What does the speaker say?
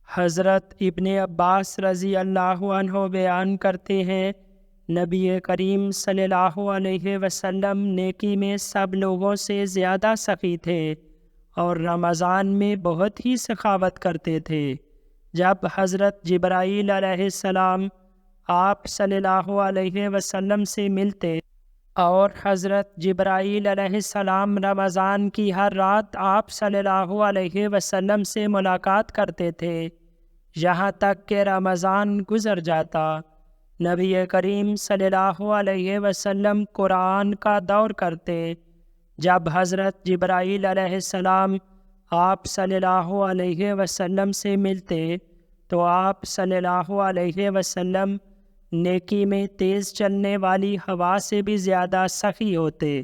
حضرت ابن عباس رضی اللہ عنہ بیان کرتے ہیں، نبی کریم صلی اللہ علیہ وسلم نیکی میں سب لوگوں سے زیادہ سخی تھے اور رمضان میں بہت ہی سخاوت کرتے تھے۔ جب حضرت جبرائیل علیہ السلام آپ صلی اللہ علیہ وسلم سے ملتے اور حضرت جبرائیل علیہ السلام رمضان کی ہر رات آپ صلی اللہ علیہ وسلم سے ملاقات کرتے تھے، یہاں تک کہ رمضان گزر جاتا۔ نبی کریم صلی اللہ علیہ وسلم قرآن کا دور کرتے۔ جب حضرت جبرائیل علیہ السلام آپ صلی اللہ علیہ وسلم سے ملتے تو آپ صلی اللہ علیہ وسلم نیکی میں تیز چلنے والی ہوا سے بھی زیادہ سخی ہوتے۔